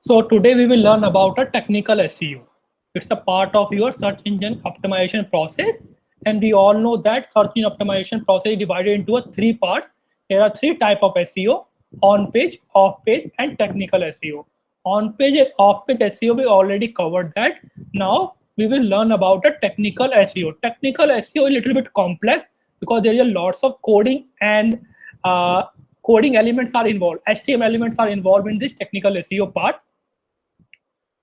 So today we will learn about a technical SEO. It's a part of your search engine optimization process. And we all know that search engine optimization process is divided into a three parts. There are three types of SEO: on page, off page, and technical SEO. On page and off page SEO, we already covered that. Now we will learn about a technical SEO. Technical SEO is a little bit complex because there are lots of coding and uh, coding elements are involved. HTML elements are involved in this technical SEO part.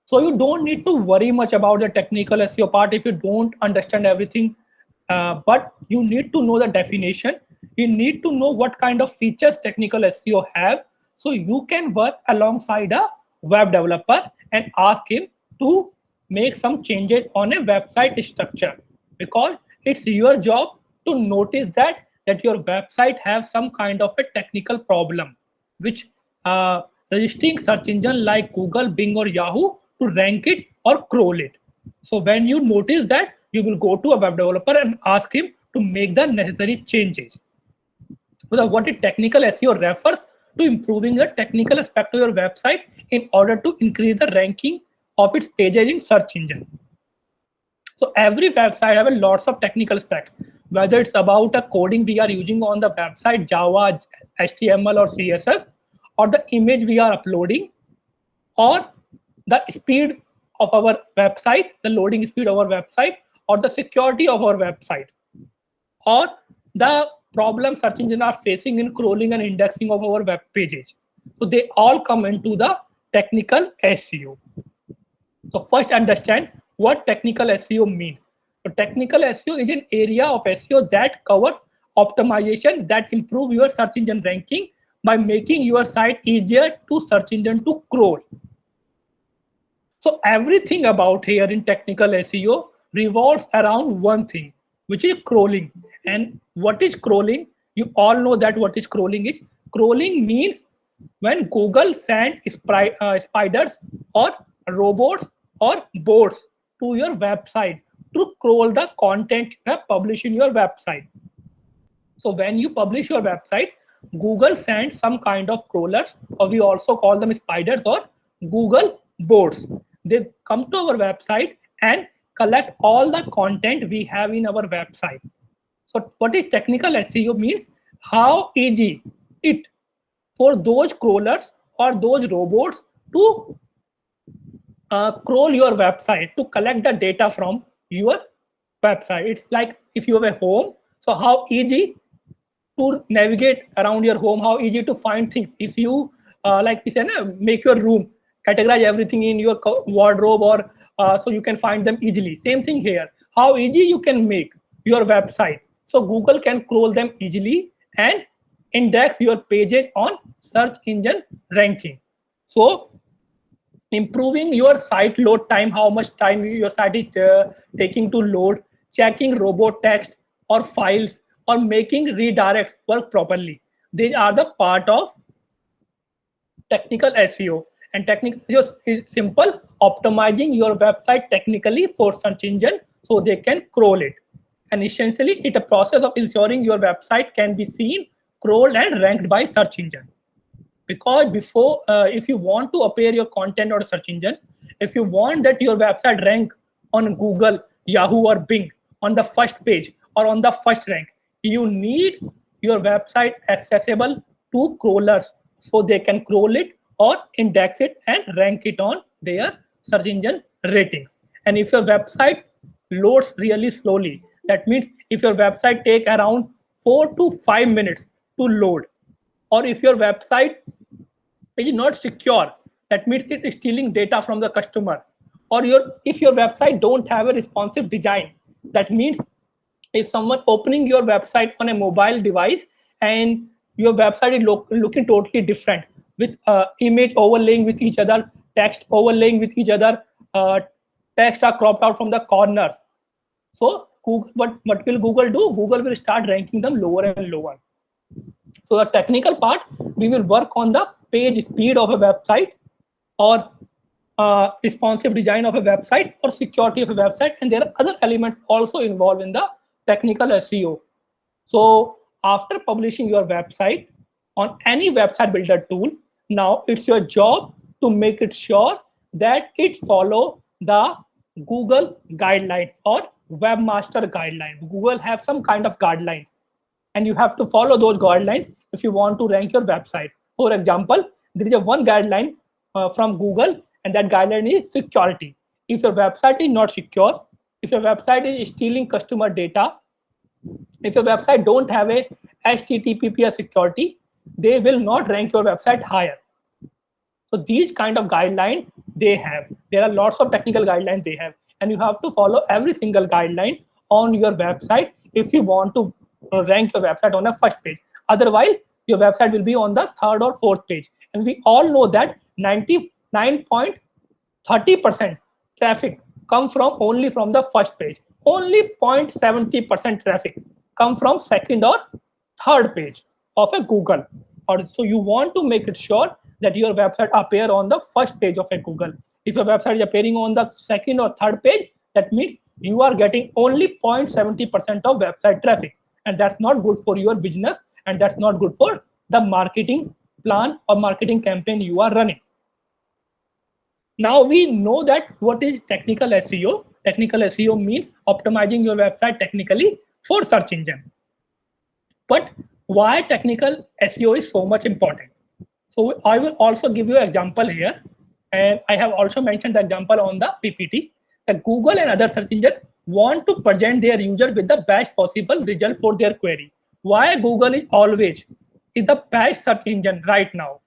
So you don't need to worry much about the technical SEO part if you don't understand everything. But you need to know the definition. You need to know what kind of features technical SEO have, so you can work alongside a web developer and ask him to make some changes on a website structure, because it's your job to notice that your website have some kind of a technical problem, which registering search engine like Google, Bing, or Yahoo to rank it or crawl it. So when you notice that, you will go to a web developer and ask him to make the necessary changes. So what is technical SEO refers to improving the technical aspect of your website in order to increase the ranking of its pages in search engine. So every website have a lots of technical specs, whether it's about a coding we are using on the website, Java, HTML, or CSS, or the image we are uploading, or the speed of our website, the loading speed of our website, or the security of our website, or the problem search engine are facing in crawling and indexing of our web pages. So they all come into the technical SEO. So first understand what technical SEO means. So technical SEO is an area of SEO that covers optimization that improve your search engine ranking by making your site easier to search engine to crawl. So everything about here in technical SEO revolves around one thing, which is crawling. And what is crawling? You all know that what is crawling is. Crawling means when Google send spiders or robots or bots to your website to crawl the content you have published in your website. So when you publish your website, Google sends some kind of crawlers, or we also call them spiders or Google bots. They come to our website and collect all the content we have in our website. So what is technical SEO means? How easy it for those crawlers or those robots to crawl your website to collect the data from your website. It's like if you have a home, so how easy to navigate around your home, how easy to find things. If you like we said, make your room, categorize everything in your wardrobe, or so you can find them easily. Same thing here. How easy you can make your website, so Google can crawl them easily and index your pages on search engine ranking. So improving your site load time, how much time your site is taking to load, checking robot text or files, or making redirects work properly. These are the part of technical SEO. And technical SEO is simple: optimizing your website technically for search engine so they can crawl it. And essentially, it's a process of ensuring your website can be seen, crawled, and ranked by search engine. Because before, if you want to appear your content on a search engine, if you want that your website rank on Google, Yahoo, or Bing on the first page or on the first rank, you need your website accessible to crawlers so they can crawl it or index it and rank it on their search engine ratings. And if your website loads really slowly, that means if your website take around 4 to 5 minutes to load, or if your website is not secure, that means it is stealing data from the customer, or if your website don't have a responsive design, that means if someone opening your website on a mobile device and your website is looking totally different, with image overlaying with each other, text overlaying with each other, text are cropped out from the corners. So Google, what will Google do? Google will start ranking them lower and lower. So the technical part, we will work on the page speed of a website, or responsive design of a website, or security of a website, and there are other elements also involved in the technical SEO. So after publishing your website on any website builder tool, now it's your job to make it sure that it follow the Google guidelines or webmaster guidelines. Google have some kind of guidelines, and you have to follow those guidelines if you want to rank your website. For example, there is a one guideline from Google, and that guideline is security. If your website is not secure, if your website is stealing customer data, if your website don't have a HTTPS security, they will not rank your website higher. So these kind of guidelines they have. There are lots of technical guidelines they have, and you have to follow every single guideline on your website if you want to rank your website on a first page. Otherwise, your website will be on the third or fourth page. And we all know that 99.30% traffic come from only from the first page. Only 0.70% traffic come from second or third page of a Google. Or so you want to make it sure that your website appear on the first page of a Google. If your website is appearing on the second or third page, that means you are getting only 0.70% of website traffic, and that's not good for your business, and that's not good for the marketing plan or marketing campaign you are running. Now we know that what is technical SEO. Technical SEO means optimizing your website technically for search engine. But why technical SEO is so much important? So I will also give you an example here, and I have also mentioned the example on the PPT. That Google and other search engines want to present their user with the best possible result for their query. Why Google is always the best search engine right now?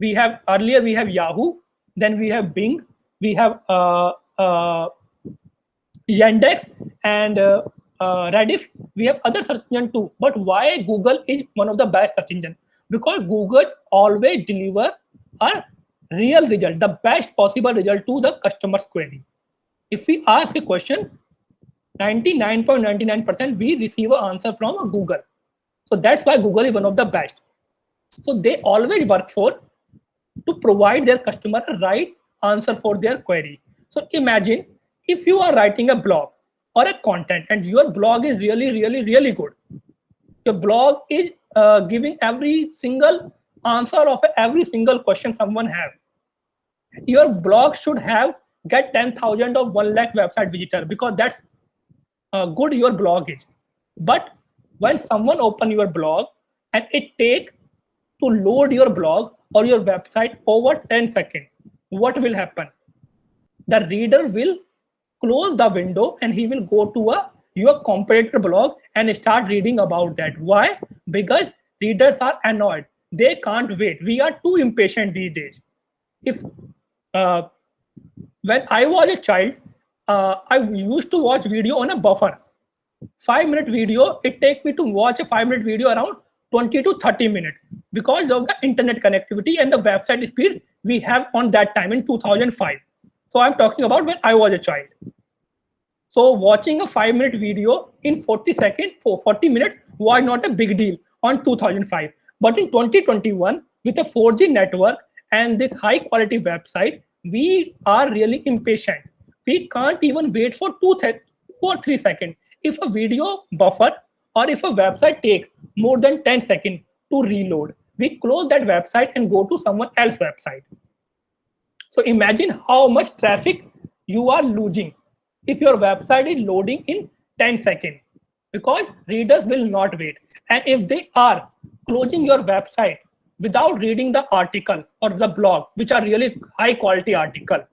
We have earlier we have Yahoo, then we have Bing, we have Yandex, and Rediff. We have other search engine too. But why Google is one of the best search engine? Because Google always deliver a real result, the best possible result to the customer's query. If we ask a question, 99.99% we receive an answer from Google. So that's why Google is one of the best. So they always work for to provide their customer a right answer for their query. So imagine if you are writing a blog or a content and your blog is really good. Your blog is giving every single answer of every single question someone have. Your blog should have get 10,000 or 1 lakh website visitor, because that's good your blog is. But when someone open your blog and it take to load your blog or your website over 10 seconds, what will happen? The reader will close the window and he will go to your competitor blog and start reading about that. Why? Because readers are annoyed. They can't wait. We are too impatient these days. If when I was a child, I used to watch video on a buffer. 5-minute video, it takes me to watch a 5-minute video around 20 to 30 minutes because of the internet connectivity and the website speed we have on that time in 2005. So I'm talking about when I was a child. So watching a 5-minute video in 40 seconds for 40 minutes was not a big deal on 2005. But in 2021, with a 4G network and this high quality website, we are really impatient. We can't even wait for 2 or 3 seconds. If a video buffer or if a website takes more than 10 seconds to reload, we close that website and go to someone else's website. So imagine how much traffic you are losing if your website is loading in 10 seconds, because readers will not wait. And if they are closing your website without reading the article or the blog, which are really high quality article,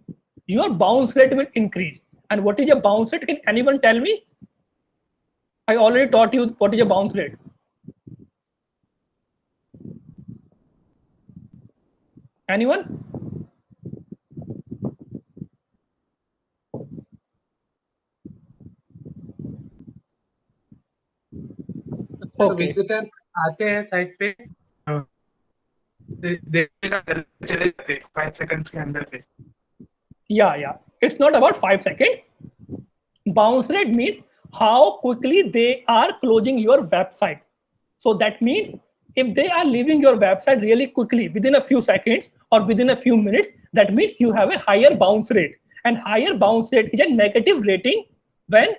your bounce rate will increase. And what is a bounce rate? Can anyone tell me? I already taught you what is a bounce rate. Anyone? Okay. Visitor आते हैं site पे, चले जाते 5 seconds के अंदर पे. Yeah. It's not about 5 seconds. Bounce rate means how quickly they are closing your website. So that means if they are leaving your website really quickly within a few seconds or within a few minutes, that means you have a higher bounce rate. And higher bounce rate is a negative rating when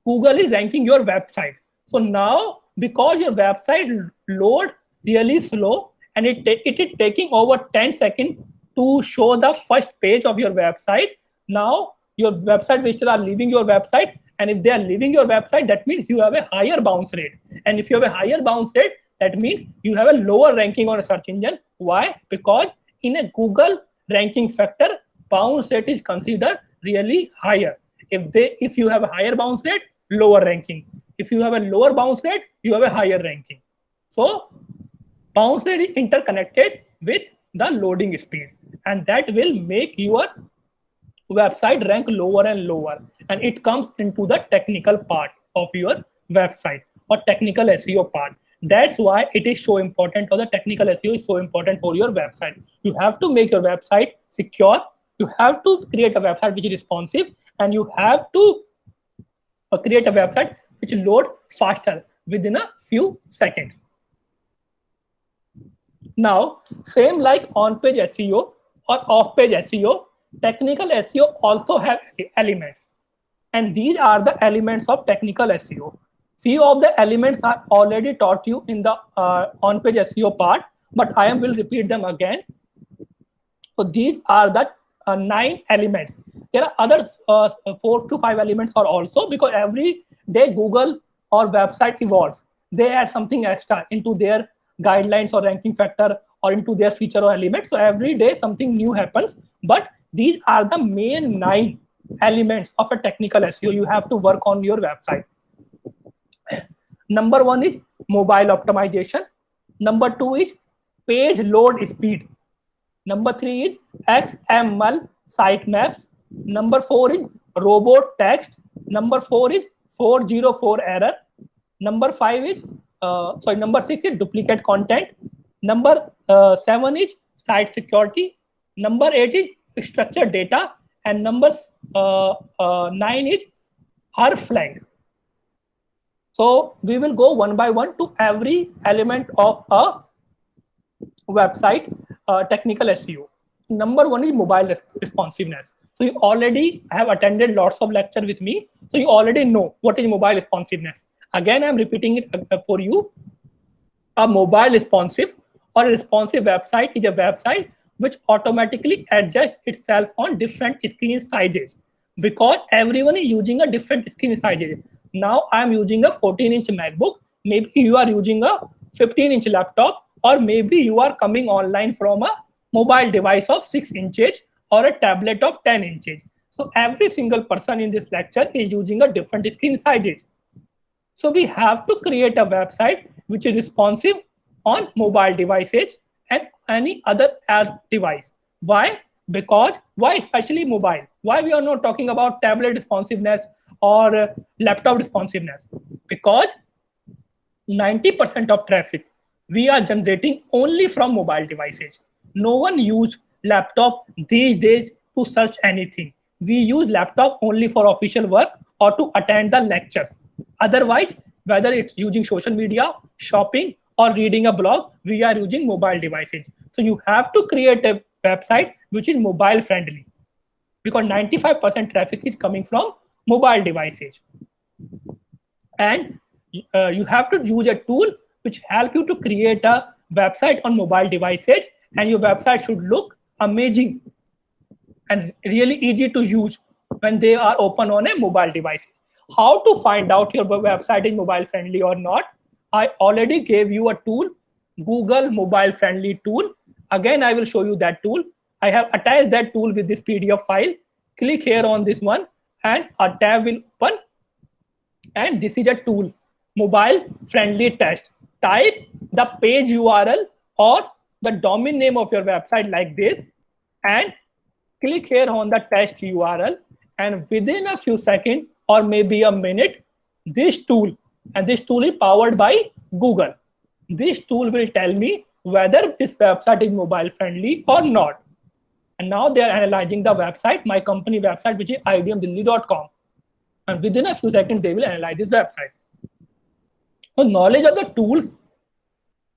Google is ranking your website. So now, because your website load really slow and it is taking over 10 seconds to show the first page of your website. Now your website visitors are leaving your website, and if they are leaving your website, that means you have a higher bounce rate. And if you have a higher bounce rate, that means you have a lower ranking on a search engine. Why? Because in a Google ranking factor, bounce rate is considered really higher. If you have a higher bounce rate, lower ranking. If you have a lower bounce rate, you have a higher ranking. So bounce rate is interconnected with the loading speed, and that will make your website rank lower and lower, and it comes into the technical part of your website or technical SEO part. That's why it is so important, or the technical SEO is so important for your website. You have to make your website secure, you have to create a website which is responsive, and you have to create a website which load faster within a few seconds. Now, same like on-page SEO or off-page SEO, technical SEO also have elements, and these are the elements of technical SEO. Few of the elements are already taught you in the on-page SEO part, but I will repeat them again. So these are the 9 elements. There are other 4 to 5 elements are also, because every day Google or website evolves. They add something extra into their guidelines or ranking factor or into their feature or element. So every day something new happens, but these are the main 9 elements of a technical SEO you have to work on your website. Number 1 is mobile optimization. Number 2 is page load speed. Number 3 is XML sitemaps. Number 4 is robot text. Number 4 is 404 error. Number 5 is number 6 is duplicate content. Number 7 is site security. Number 8 is structured data, and number 9 is href flag. So we will go one by one to every element of a website technical SEO. Number 1 is mobile responsiveness. So you already have attended lots of lecture with me, so you already know what is mobile responsiveness. Again, I'm repeating it for you. A mobile responsive or a responsive website is a website which automatically adjusts itself on different screen sizes, because everyone is using a different screen sizes. Now I'm using a 14-inch MacBook, maybe you are using a 15-inch laptop, or maybe you are coming online from a mobile device of 6 inches or a tablet of 10 inches. So every single person in this lecture is using a different screen sizes. So we have to create a website which is responsive on mobile devices and any other device. Why? Because why especially mobile? Why we are not talking about tablet responsiveness or laptop responsiveness? Because 90% of traffic we are generating only from mobile devices. No one use laptop these days to search anything. We use laptop only for official work or to attend the lectures. Otherwise, whether it's using social media, shopping, or reading a blog, we are using mobile devices. So you have to create a website which is mobile friendly, because 95% traffic is coming from mobile devices. And you have to use a tool which help you to create a website on mobile devices, and your website should look amazing and really easy to use when they are open on a mobile device. How to find out your website is mobile friendly or not? I already gave you a tool, Google Mobile Friendly Tool. Again, I will show you that tool. I have attached that tool with this PDF file. Click here on this one and a tab will open. And this is a tool, Mobile Friendly Test. Type the page URL or the domain name of your website like this and click here on the test URL, and within a few seconds or maybe a minute, this tool, and this tool is powered by Google, this tool will tell me whether this website is mobile friendly or not. And now they are analyzing the website, my company website, which is ibmdelhi.com, and within a few seconds they will analyze this website. So knowledge of the tools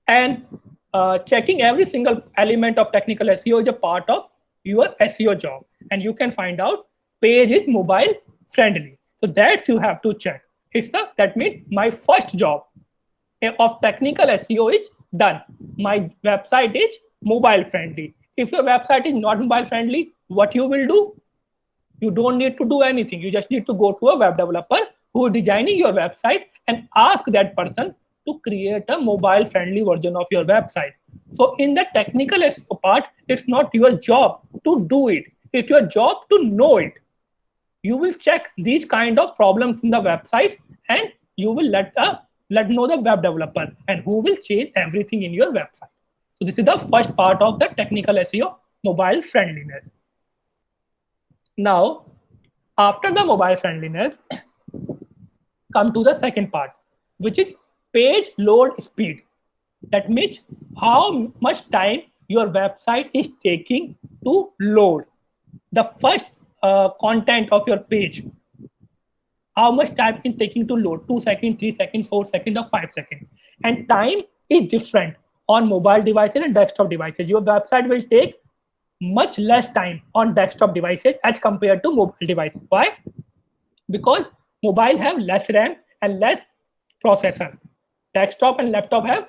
and checking every single element of technical SEO is a part of your SEO job, and you can find out page is mobile friendly. So that you have to check. That means my first job of technical SEO is done. My website is mobile friendly. If your website is not mobile friendly, what you will do? You don't need to do anything. You just need to go to a web developer who is designing your website and ask that person to create a mobile friendly version of your website. So in the technical SEO part, it's not your job to do it. It's your job to know it. You will check these kind of problems in the website and you will let know the web developer, and who will change everything in your website. So this is the first part of the technical SEO, mobile friendliness. Now, after the mobile friendliness, come to the second part, which is page load speed. That means how much time your website is taking to load the first content of your page. How much time is taking to load? 2 seconds, 3 seconds, 4 seconds, or 5 seconds. And time is different on mobile devices and desktop devices. Your website will take much less time on desktop devices as compared to mobile devices. Why? Because mobile have less RAM and less processor. Desktop and laptop have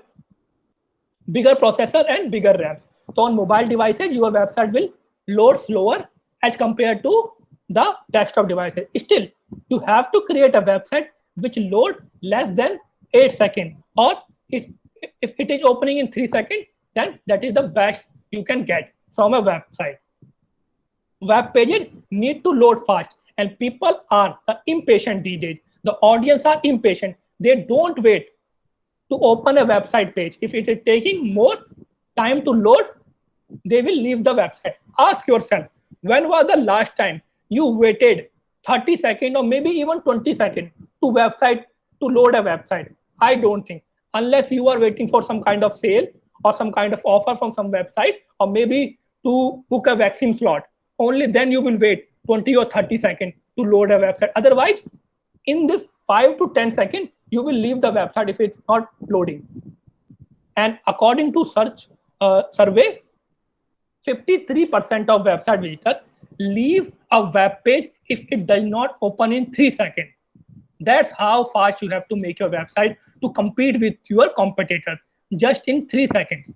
bigger processor and bigger RAMs. So on mobile devices, your website will load slower as compared to the desktop devices. Still, you have to create a website which load less than 8 seconds, or if it is opening in 3 seconds, then that is the best you can get from a website. Web pages need to load fast, and people are impatient these days. The audience are impatient. They don't wait to open a website page. If it is taking more time to load, they will leave the website. Ask yourself, when was the last time you waited 30 seconds or maybe even 20 seconds to load a website? I don't think, unless you are waiting for some kind of sale or some kind of offer from some website, or maybe to book a vaccine slot. Only then you will wait 20 or 30 seconds to load a website. Otherwise, in this 5 to 10 seconds, you will leave the website if it's not loading. And according to search survey, 53% of website visitors leave a web page if it does not open in 3 seconds. That's how fast you have to make your website to compete with your competitor. Just in 3 seconds,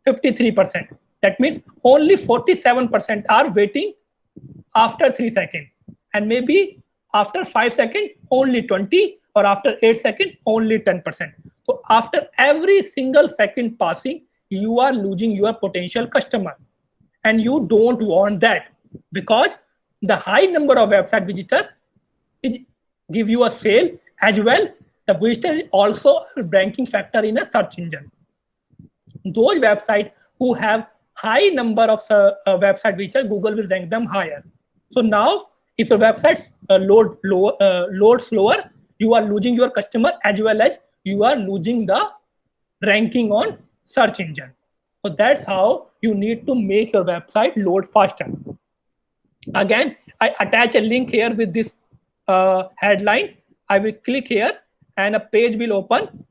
53%. That means only 47% are waiting after 3 seconds. And maybe after 5 seconds, only 20, or after 8 seconds, only 10%. So after every single second passing, you are losing your potential customer. And you don't want that, because the high number of website visitors give you a sale as well. The visitor is also a ranking factor in a search engine. Those websites who have high number of website visitors, Google will rank them higher. So now, if your website load slower, you are losing your customer as well as you are losing the ranking on search engine. So that's how you need to make your website load faster. Again, I attach a link here with this headline. I will click here and a page will open.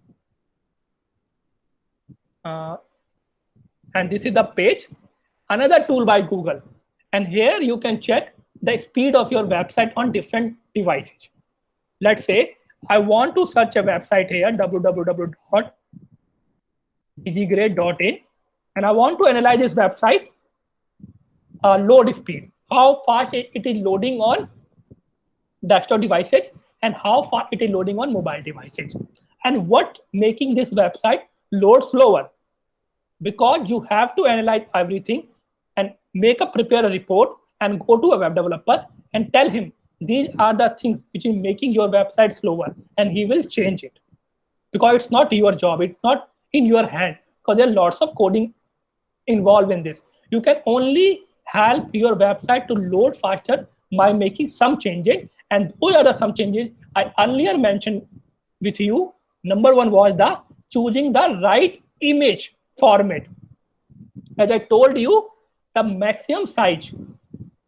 And this is the page. Another tool by Google. And here you can check the speed of your website on different devices. Let's say I want to search a website here, www.easygrade.in, and I want to analyze this website load speed, how fast it is loading on desktop devices and how fast it is loading on mobile devices, and what making this website load slower. Because you have to analyze everything and prepare a report and go to a web developer and tell him these are the things which is making your website slower, and he will change it. Because it's not your job, it's not in your hand, because there are lots of coding involved in this. You can only help your website to load faster by making some changes, and those are the some changes I earlier mentioned with you. Number one was the choosing the right image format. As I told you, the maximum size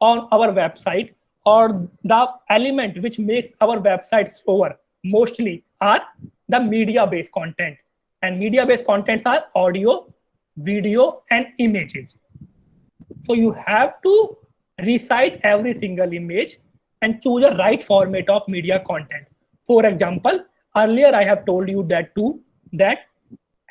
on our website, or the element which makes our website slower, mostly are the media-based content. And media-based contents are audio, video, and images. So you have to resize every single image and choose a right format of media content. For example, earlier I have told you that too, that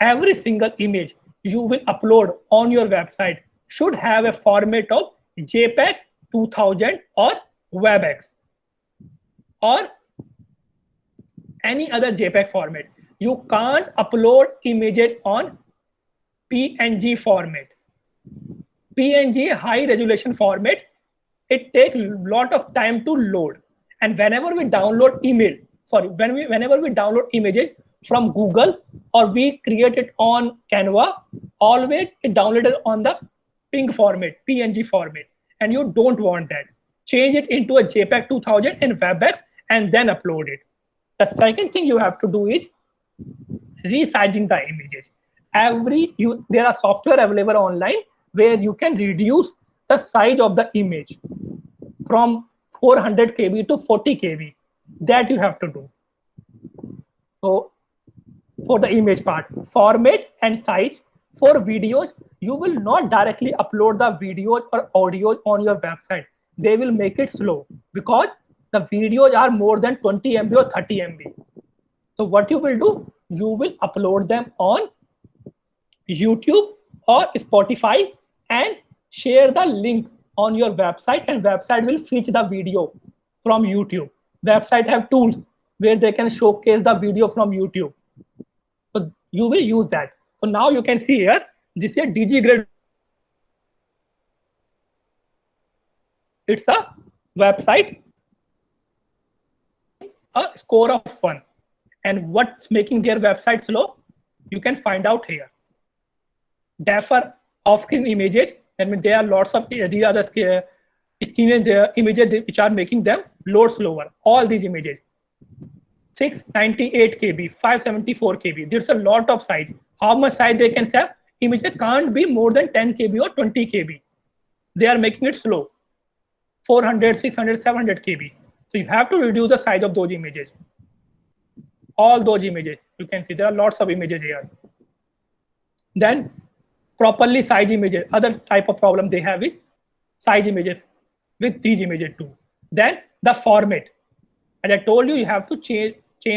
every single image you will upload on your website should have a format of JPEG 2000 or WebEx or any other JPEG format. You can't upload images on PNG format. PNG high resolution format, it takes a lot of time to load. And whenever we download whenever we download images from Google or we create it on Canva, always it downloaded on the PNG format, and you don't want that. Change it into a JPEG 2000 and WebEx and then upload it. The second thing you have to do is resizing the images. There are software available online where you can reduce the size of the image from 400 KB to 40 KB. That you have to do. So for the image part, format and size. For videos, you will not directly upload the videos or audios on your website. They will make it slow because the videos are more than 20 MB or 30 MB. So what you will do, you will upload them on YouTube or Spotify and share the link on your website, and website will fetch the video from YouTube. Website have tools where they can showcase the video from YouTube. So you will use that. So now you can see here, this is a DigiGrid. It's a website, a score of 1. And what's making their website slow, you can find out here. Defer off-screen images. I mean, there are lots of the other screen images which are making them load slower. All these images, 698 KB, 574 KB. There's a lot of size. How much size they can have? Images can't be more than 10 KB or 20 KB. They are making it slow. 400, 600, 700 KB. So you have to reduce the size of those images. All those images, you can see there are lots of images here. Then properly size images. Other type of problem they have is size images with these images too. Then the format. As I told you, you have to change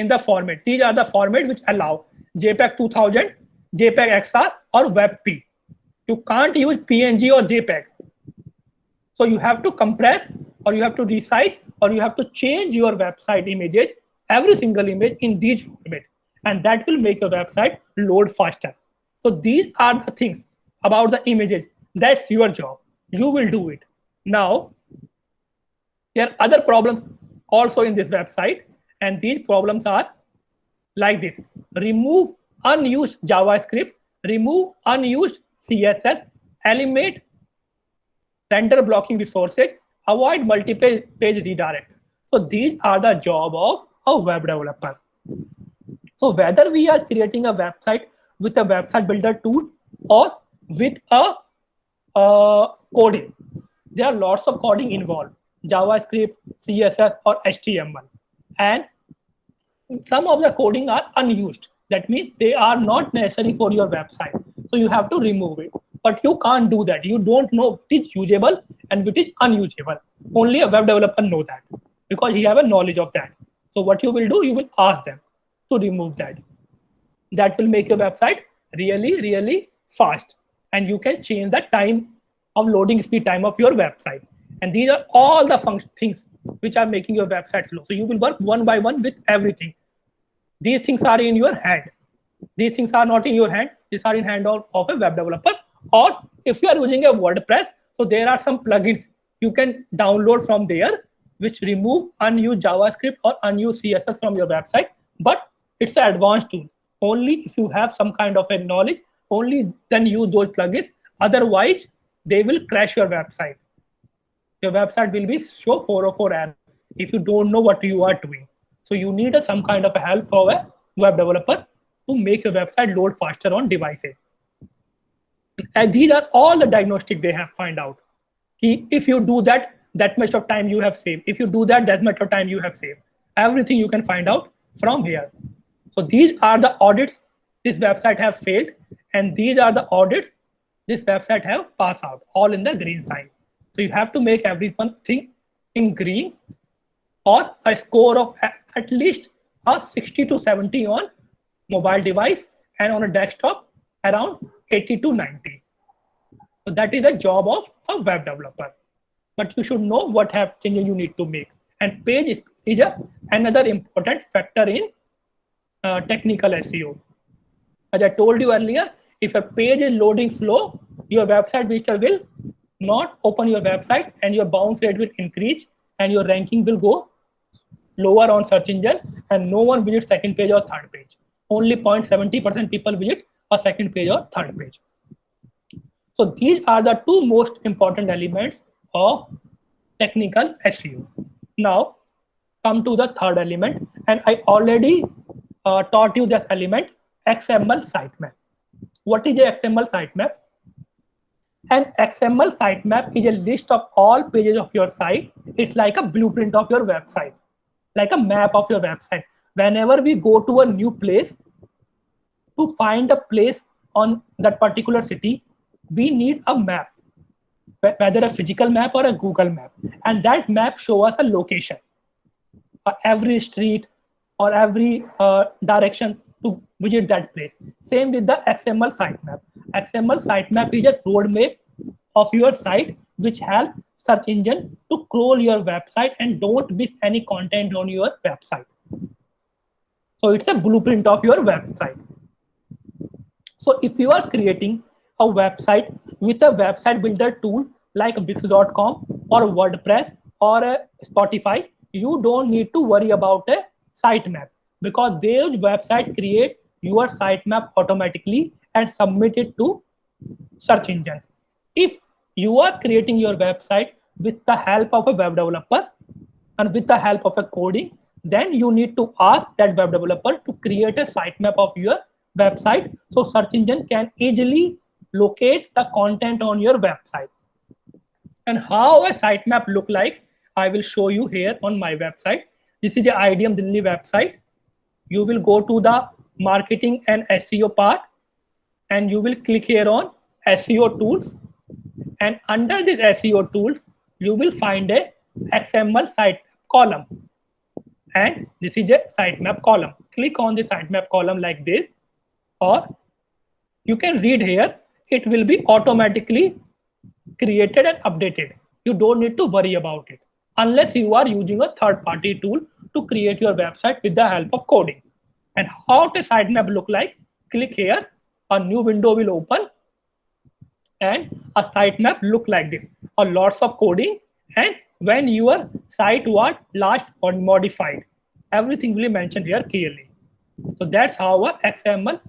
the format. These are the format which allow JPEG 2000, JPEG XR or WebP. You can't use PNG or JPEG. So you have to compress, or you have to resize, or you have to change your website images, every single image in these format, and that will make your website load faster. So these are the things about the images. That's your job. You will do it. Now, there are other problems also in this website, and these problems are like this. Remove unused JavaScript, remove unused CSS, eliminate render blocking resources, avoid multiple page redirect. So these are the job of a web developer. So whether we are creating a website with a website builder tool or with a coding, there are lots of coding involved, JavaScript, CSS or HTML, and some of the coding are unused. That means they are not necessary for your website. So you have to remove it. But you can't do that. You don't know which is usable and which is unusable. Only a web developer knows that because he have a knowledge of that. So what you will do, you will ask them to remove that. That will make your website really, really fast. And you can change the time of loading speed time of your website. And these are all the things which are making your website slow. So you will work one by one with everything. These things are in your hand. These things are not in your hand. These are in hand of a web developer. Or if you are using a WordPress, so there are some plugins you can download from there which remove unused JavaScript or unused CSS from your website. But it's an advanced tool. Only if you have some kind of a knowledge, only then use those plugins. Otherwise, they will crash your website. Your website will be show 404 error if you don't know what you are doing. So you need some kind of a help for a web developer to make your website load faster on devices. And these are all the diagnostics they have find out. If you do that, that much of time you have saved. If you do that, that much of time you have saved. Everything you can find out from here. So these are the audits this website have failed, and these are the audits this website have passed out, all in the green sign. So you have to make everything in green or a score of at least a 60 to 70 on mobile device, and on a desktop around 80 to 90. So that is the job of a web developer. But you should know what have changes you need to make. And page is another important factor in technical SEO. As I told you earlier, if your page is loading slow, your website visitor will not open your website and your bounce rate will increase and your ranking will go lower on search engine and no one visits second page or third page. Only 0.70% people visit a second page or third page. So these are the two most important elements of technical SEO. Now come to the third element, and I already taught you this element, XML sitemap. What is a XML sitemap? An XML sitemap is a list of all pages of your site. It's like a blueprint of your website, like a map of your website. Whenever we go to a new place, to find a place on that particular city, we need a map, whether a physical map or a Google map. And that map shows us a location, every street or every direction to visit that place. Same with the XML sitemap. XML sitemap is a roadmap of your site which helps search engine to crawl your website and don't miss any content on your website. So it's a blueprint of your website. So if you are creating a website with a website builder tool like Wix.com or WordPress or Spotify, you don't need to worry about a sitemap because those websites create your sitemap automatically and submit it to search engines. If you are creating your website with the help of a web developer and with the help of a coding, then you need to ask that web developer to create a sitemap of your website so search engine can easily locate the content on your website. And how a sitemap look like, I will show you here on my website. This is the IDM Delhi website. You will go to the marketing and SEO part and you will click here on SEO tools. And under this SEO tools, you will find a XML sitemap column. And this is a sitemap column. Click on the sitemap column like this, or you can read here. It will be automatically created and updated. You don't need to worry about it unless you are using a third-party tool to create your website with the help of coding. And how the sitemap look like? Click here, a new window will open, and a sitemap look like this. A lots of coding, and when your site was last or modified, everything will be mentioned here clearly. So that's how a XML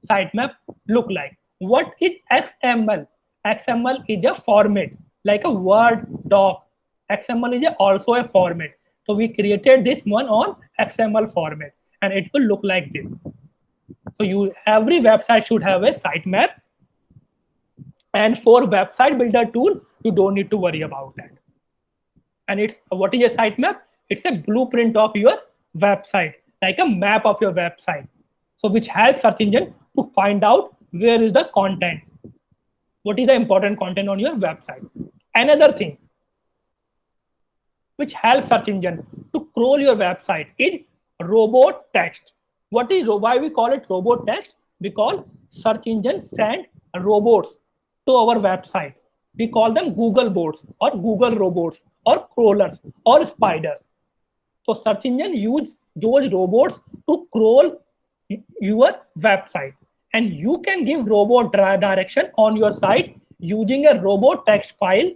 sitemap look like. What is XML? XML is a format like a Word doc. XML is also a format. So we created this one on XML format and it will look like this. So every website should have a sitemap, and for website builder tool, you don't need to worry about that. And it's what is a sitemap? It's a blueprint of your website, like a map of your website. So which helps search engine to find out where is the content. What is the important content on your website? Another thing which helps search engine to crawl your website is robot text. Why we call it robot text? Because search engine send robots to our website. We call them Google bots or Google robots or crawlers or spiders. So search engine use those robots to crawl your website, and you can give robot direction on your site using a robot text file,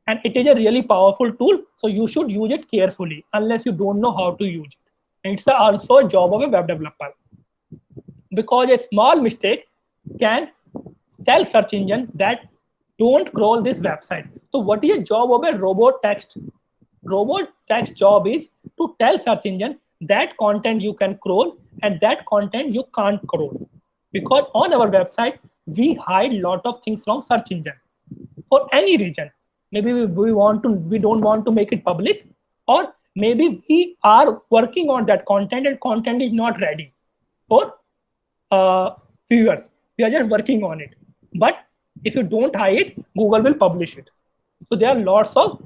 and it is a really powerful tool, so you should use it carefully unless you don't know how to use it. And it's also a job of a web developer, because a small mistake can tell search engine that don't crawl this website. So what is a job of a robot text? Robot text job is to tell search engine that content you can crawl and that content you can't crawl. Because on our website, we hide a lot of things from search engine for any reason. Maybe we don't want to make it public, or maybe we are working on that content and content is not ready for viewers. We are just working on it. But if you don't hide it, Google will publish it. So there are lots of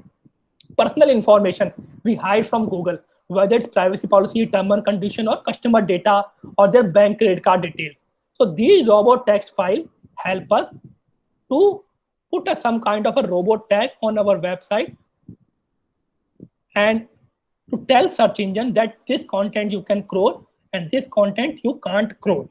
personal information we hide from Google, whether it's privacy policy, term and condition, or customer data, or their bank credit card details. So these robot text files help us to put some kind of a robot tag on our website and to tell search engine that this content you can crawl and this content you can't crawl.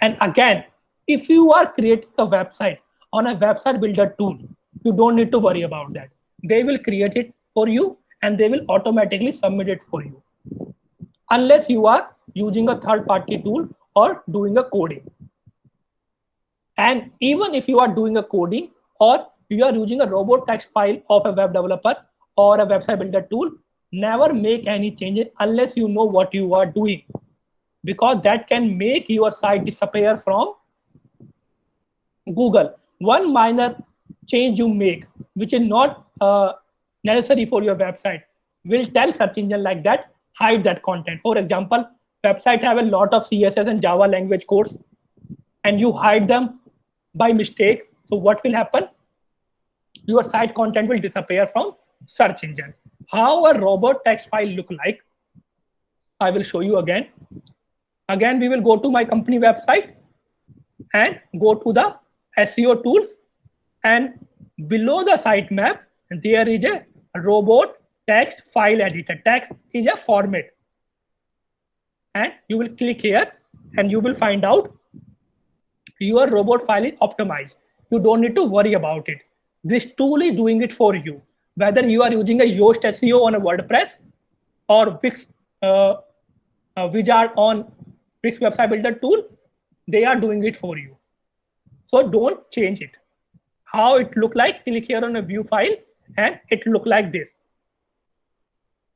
And again, if you are creating a website on a website builder tool, you don't need to worry about that. They will create it for you and they will automatically submit it for you, unless you are using a third-party tool or doing a coding. And even if you are doing a coding or you are using a robot text file of a web developer or a website builder tool, never make any changes unless you know what you are doing, because that can make your site disappear from Google. One minor change you make, which is not necessary for your website, will tell search engine like that, hide that content. For example, website have a lot of CSS and Java language codes and you hide them by mistake. So what will happen? Your site content will disappear from search engine. How a robot text file look like, I will show you again. Again, we will go to my company website and go to the SEO tools, and below the sitemap, there is a robot text file editor. Text is a format. And you will click here and you will find out your robot file is optimized. You don't need to worry about it. This tool is doing it for you. Whether you are using a Yoast SEO on a WordPress or Wix Wizard on Wix website builder tool, they are doing it for you. So don't change it. How it look like? Click here on a view file and it look like this.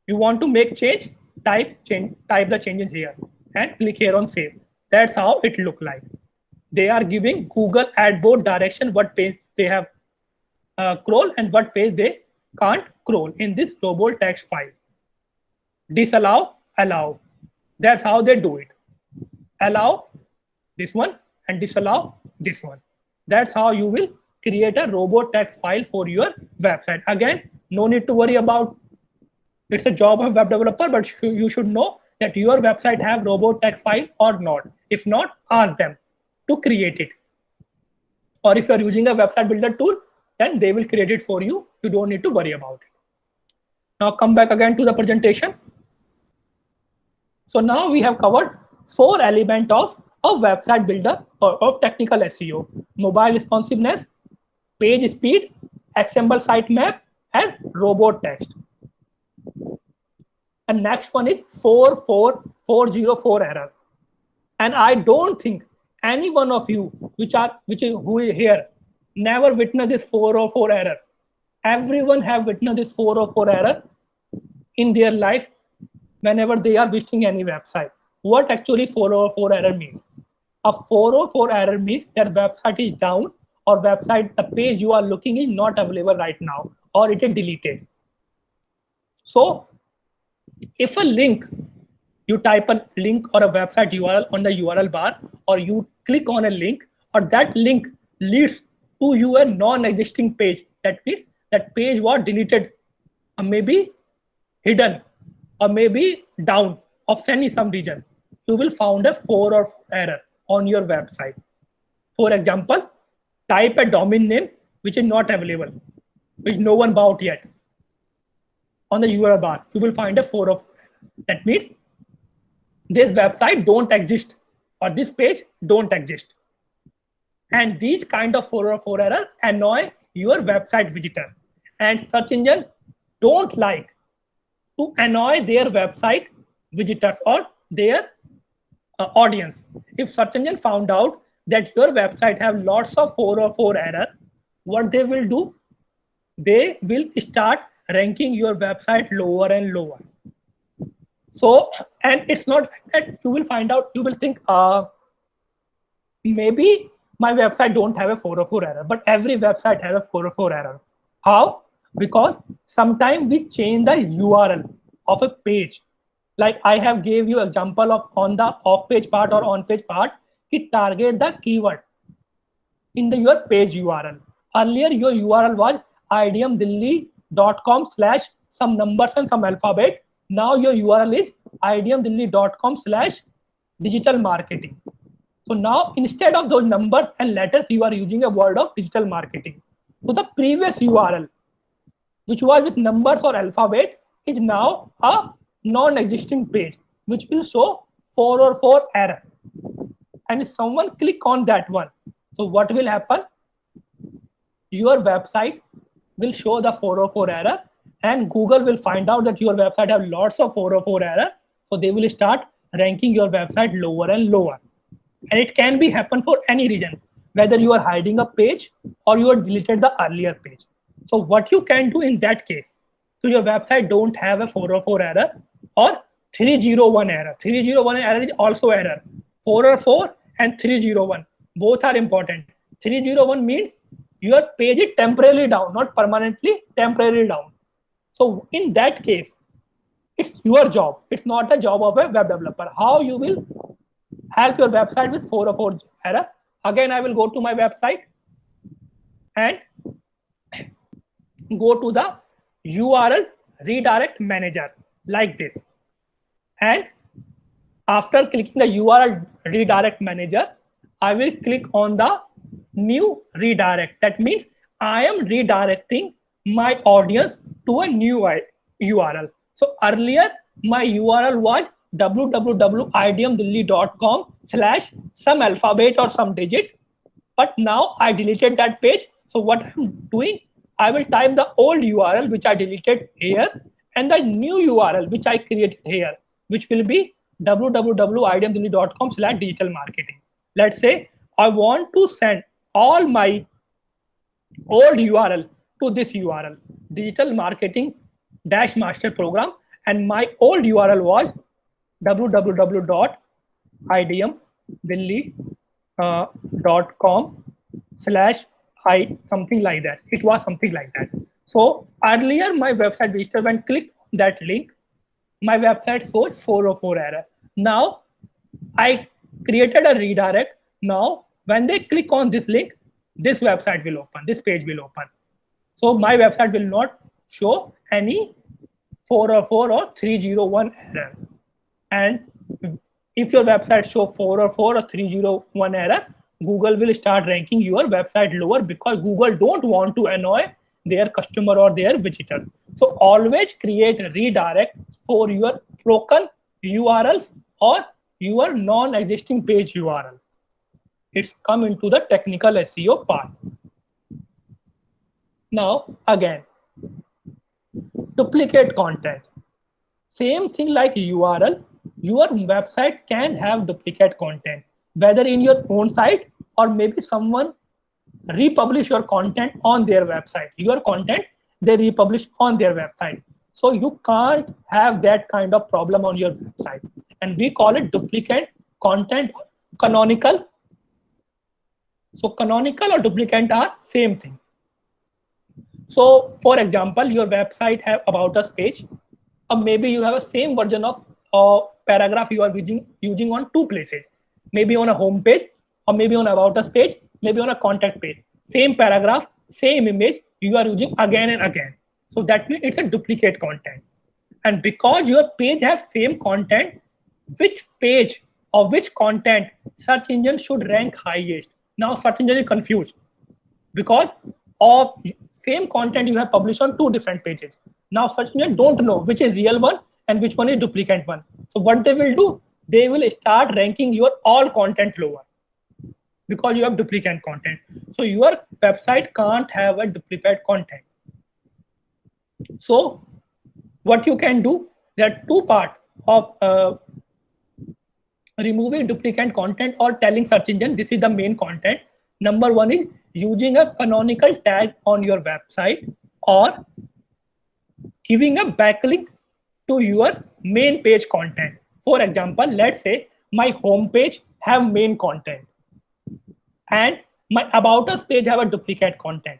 You want to make change? Type the changes here and click here on save. That's how it look like. They are giving Google AdBoard direction what page they have crawl and what page they can't crawl in this robot text file. Disallow, allow. That's how they do it. Allow this one and disallow this one. That's how you will create a robot text file for your website. Again, no need to worry about it's a job of a web developer, but you should know that your website have robot text file or not. If not, ask them to create it. Or if you're using a website builder tool, then they will create it for you. You don't need to worry about it. Now come back again to the presentation. So now we have covered 4 elements of a website builder or of technical SEO: mobile responsiveness, page speed, XML sitemap, and robot text. And next one is 44404 error. And I don't think any one of you who is here never witnessed this 404 error. Everyone have witnessed this 404 error in their life whenever they are visiting any website. What actually 404 error means? A 404 error means that website is down or website, the page you are looking is not available right now or it is deleted. So if a link, you type a link or a website URL on the URL bar, or you click on a link, or that link leads to your non-existing page, that means that page was deleted or maybe hidden or maybe down of some region, you will find a 404 error on your website. For example, type a domain name which is not available, which no one bought yet. On the URL bar, you will find a 404 error. That means this website don't exist or this page don't exist. And these kind of 404 error annoy your website visitor. And search engine don't like to annoy their website visitors or their audience. If search engine found out that your website have lots of 404 error, what they will do? They will start ranking your website lower and lower. So, and it's not like that you will find out, you will think, maybe my website don't have a 404 error, but every website has a 404 error. How? Because sometimes we change the URL of a page. Like I have gave you example of on the off page part or on page part, it target the keyword in your page URL. Earlier your URL was idmdelhi.com/ some numbers and some alphabet. Now your URL is idmdelhi.com/ digital marketing. So now instead of those numbers and letters, you are using a word of digital marketing. So the previous URL, which was with numbers or alphabet, is now a non-existing page, which will show 404 error. And if someone click on that one, so what will happen? Your website will show the 404 error, and Google will find out that your website have lots of 404 error. So they will start ranking your website lower and lower. And it can be happen for any reason, whether you are hiding a page or you have deleted the earlier page. So what you can do in that case, so your website don't have a 404 error or 301 error. 301 error is also error. 404 and 301 both are important. 301 means your page is temporarily down, not permanently, temporarily down. So in that case, it's your job. It's not the job of a web developer. How you will help your website with 404 error? Again, I will go to my website and go to the URL redirect manager like this. And after clicking the URL redirect manager, I will click on the new redirect. That means I am redirecting my audience to a new URL. So earlier my URL was www.idmdelhi.com/some alphabet or some digit, but now I deleted that page. So what I'm doing, I will type the old URL which I deleted here and the new URL which I created here, which will be www.idmdelhi.com/digital marketing. Let's say I want to send all my old URL to this URL, digital marketing master program, and my old URL was www.idmdelhi.com/I something like that. It was something like that. So earlier my website visitor when click that link, my website showed 404 error. Now I created a redirect. Now when they click on this link, this website will open, this page will open. So my website will not show any 404 or 301 error. And if your website show 404 or 301 error, Google will start ranking your website lower because Google don't want to annoy their customer or their visitor. So always create a redirect for your broken URLs or your non-existing page URL. It's come into the technical SEO part. Now again, duplicate content. Same thing like URL, your website can have duplicate content, whether in your own site or maybe someone republish your content on their website. Your content they republish on their website. So you can't have that kind of problem on your website. And we call it duplicate content or canonical. So canonical or duplicate are same thing. So for example, your website have about us page, or maybe you have a same version of paragraph you are using on two places, maybe on a home page or maybe on about us page, maybe on a contact page. Same paragraph, same image you are using again and again. So that means it's a duplicate content. And because your page has same content, which page or which content search engine should rank highest? Now search engine is confused because of same content you have published on two different pages. Now search engine don't know which is real one and which one is duplicate one. So what they will do, they will start ranking your all content lower because you have duplicate content. So your website can't have a duplicate content. So what you can do, there are two parts of removing duplicate content or telling search engine this is the main content. Number one is using a canonical tag on your website or giving a backlink to your main page content. For example, let's say my home page have main content and my about us page have a duplicate content.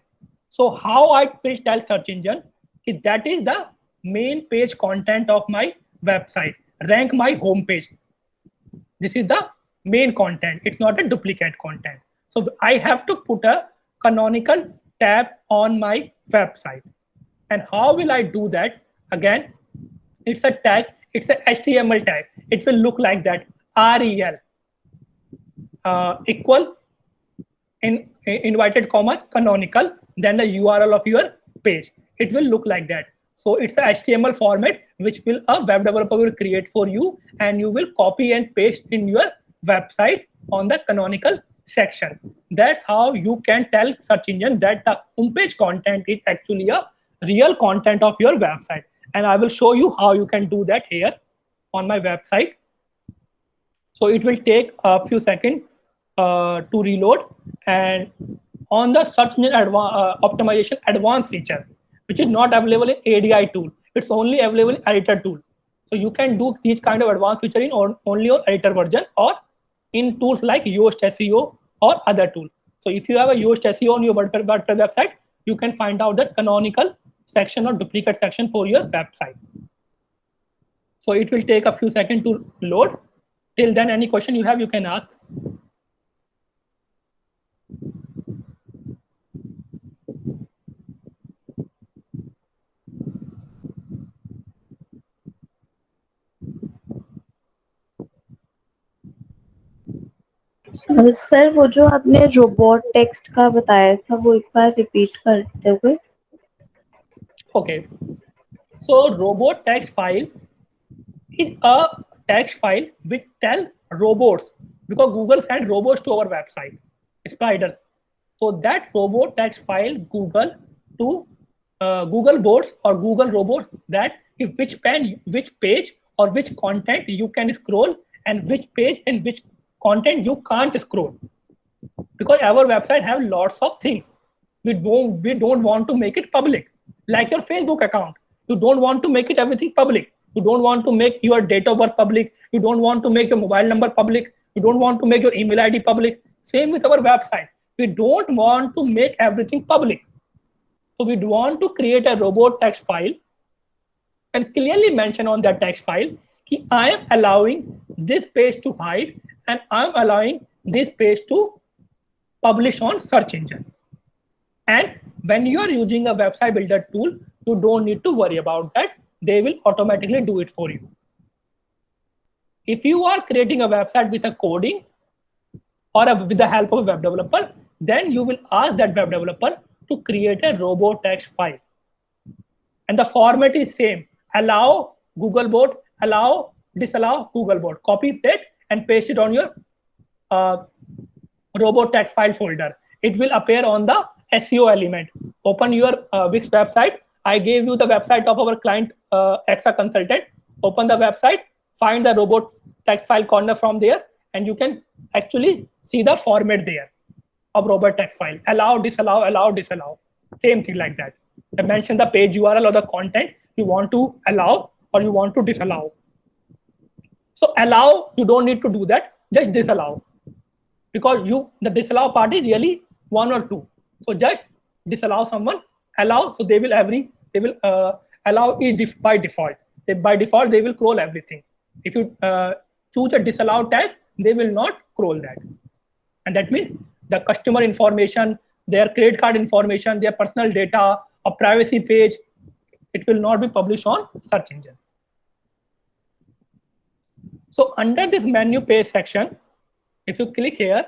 So how I will tell search engine is that is the main page content of my website. Rank my home page. This is the main content. It's not a duplicate content. So I have to put a canonical tab on my website. And how will I do that? Again, it's a tag. It's an HTML tag. It will look like that. REL equal in inverted comma canonical. then the URL of your page. It will look like that. So it's a HTML format which will a web developer will create for you, and you will copy and paste in your website on the canonical section. That's how you can tell search engine that the homepage content is actually a real content of your website. And I will show you how you can do that here on my website. So it will take a few seconds to reload. And on the search engine optimization advanced feature, which is not available in ADI tool, it's only available in editor tool. So you can do these kind of advanced feature in only on editor version or in tools like Yoast SEO or other tool. So if you have a Yoast SEO on your WordPress website, you can find out that canonical section or duplicate section for your website. So it will take a few seconds to load. Till then, any question you have, you can ask. Sir वो जो आपने robot text का बताया था वो एक बार repeat करते हुए. Okay. So robot text file is a text file which tell robots, because Google sent robots to our website, spiders. So that robot text file Google to Google bots or Google robots that if which page or which content you can scroll and which page and which content you can't scroll, because our website have lots of things. We don't want to make it public, like your Facebook account. You don't want to make it everything public. You don't want to make your date of birth public. You don't want to make your mobile number public. You don't want to make your email ID public. Same with our website. We don't want to make everything public. So we want to create a robot text file and clearly mention on that text file that I am allowing this page to hide and I am allowing this page to publish on search engine. And when you are using a website builder tool, you don't need to worry about that. They will automatically do it for you. If you are creating a website with a coding or with the help of a web developer, then you will ask that web developer to create a robot text file. And the format is same. Allow Googlebot, allow, disallow Googlebot. Copy that and paste it on your robot text file folder. It will appear on the SEO element. Open your Wix website. I gave you the website of our client extra consultant. Open the website, find the robot text file corner from there, and you can actually see the format there of robot text file. Allow, disallow. Same thing like that. I mentioned the page URL or the content you want to allow or you want to disallow. So allow, you don't need to do that. Just disallow, because the disallow part is really one or two. So just disallow someone, allow, so they will allow it by default. By default, they will crawl everything. If you choose a disallow tag, they will not crawl that. And that means the customer information, their credit card information, their personal data, a privacy page, it will not be published on search engine. So under this menu page section, if you click here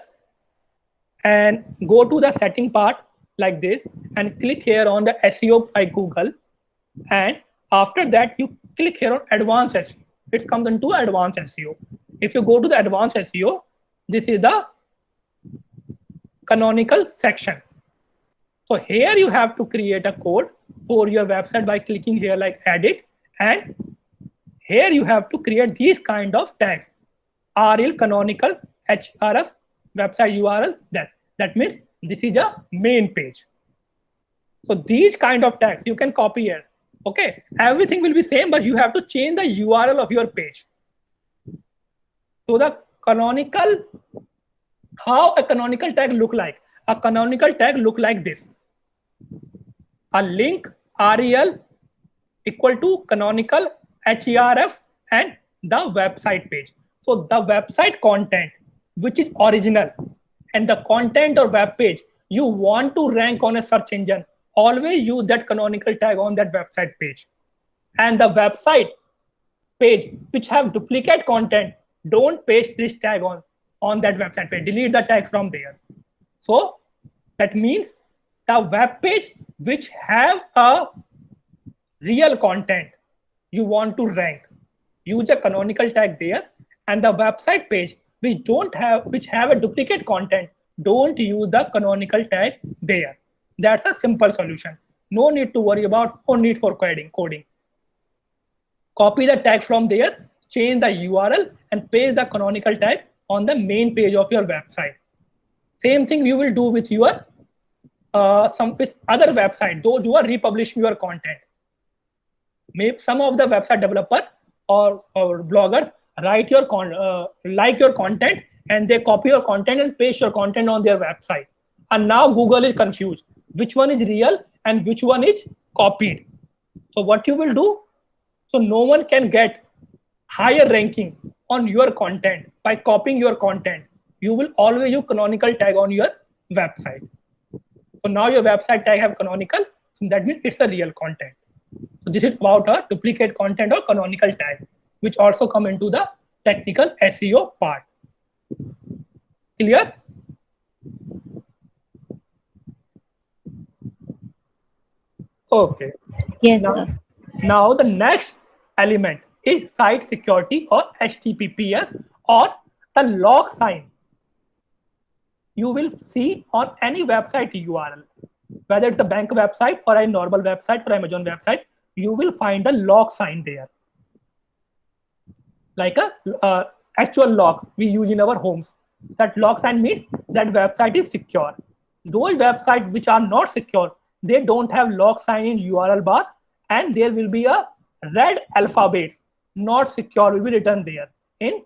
and go to the setting part like this and click here on the SEO by Google, and after that you click here on advanced SEO. It comes into advanced SEO. If you go to the advanced SEO, this is the canonical section. So here you have to create a code for your website by clicking here like edit, and here you have to create these kind of tags: rel, canonical, href, website URL. That means this is a main page. So these kind of tags you can copy here. Okay, everything will be same, but you have to change the URL of your page. So the canonical, how a canonical tag look like? A canonical tag look like this: a link rel equal to canonical href and the website page. So the website content which is original and the content or web page you want to rank on a search engine, always use that canonical tag on that website page. And the website page which have duplicate content, don't paste this tag on that website page. Delete the tag from there. So that means the web page which have a real content you want to rank, use a canonical tag there, and the website page which have a duplicate content, don't use the canonical tag there. That's a simple solution. No need to worry about, no need for coding. Copy the tag from there, change the URL, and paste the canonical tag on the main page of your website. Same thing you will do with your with other website, those who are republishing your content. Maybe some of the website developer or bloggers write your like your content, and they copy your content and paste your content on their website. And now Google is confused which one is real and which one is copied. So what you will do? So no one can get higher ranking on your content by copying your content. You will always use canonical tag on your website. So now your website tag have canonical, so that means it's a real content. So this is about a duplicate content or canonical tag, which also come into the technical SEO part. Clear? Okay. Yes, Now, sir. now the next element is site security or HTTPS or the log sign. You will see on any website URL, whether it's a bank website or a normal website or Amazon website, you will find a log sign there. Like a actual log we use in our homes. That log sign means that website is secure. Those websites which are not secure, they don't have log sign in URL bar, and there will be a red alphabet, not secure, will be written there in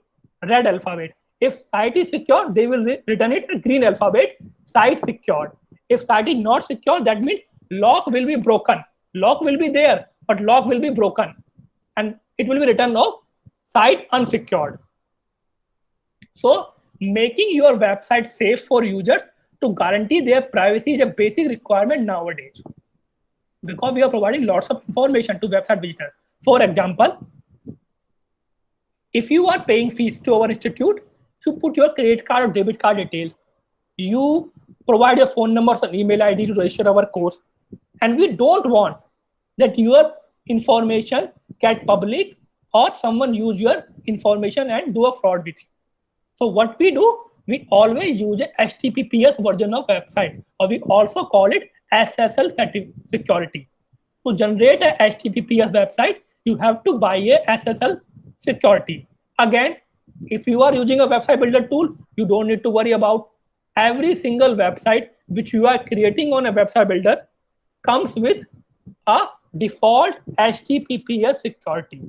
red alphabet. If site is secure, they will return it a green alphabet, site secured. If site is not secure, that means log will be broken. Log will be there, but log will be broken, and it will be written of site unsecured. So making your website safe for users to guarantee their privacy is a basic requirement nowadays, because we are providing lots of information to website visitors. For example, if you are paying fees to our institute, you put your credit card or debit card details. You provide your phone numbers and email ID to register our course. And we don't want that your information get public or someone use your information and do a fraud with you. So what we do, we always use a HTTPS version of website, or we also call it SSL security. To generate a HTTPS website, you have to buy a SSL security. Again, if you are using a website builder tool, you don't need to worry about every single website which you are creating on a website builder comes with a default HTTPS security.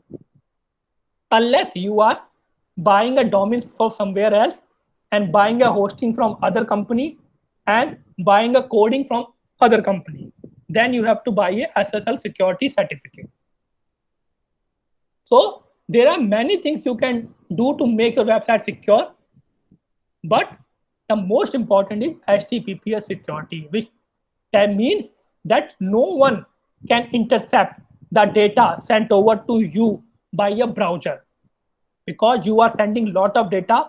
Unless you are buying a domain from somewhere else and buying a hosting from other company and buying a coding from other company, then you have to buy a SSL security certificate. So there are many things you can do to make your website secure, but the most important is HTTPS security, which that means that no one can intercept the data sent over to you by a browser, because you are sending a lot of data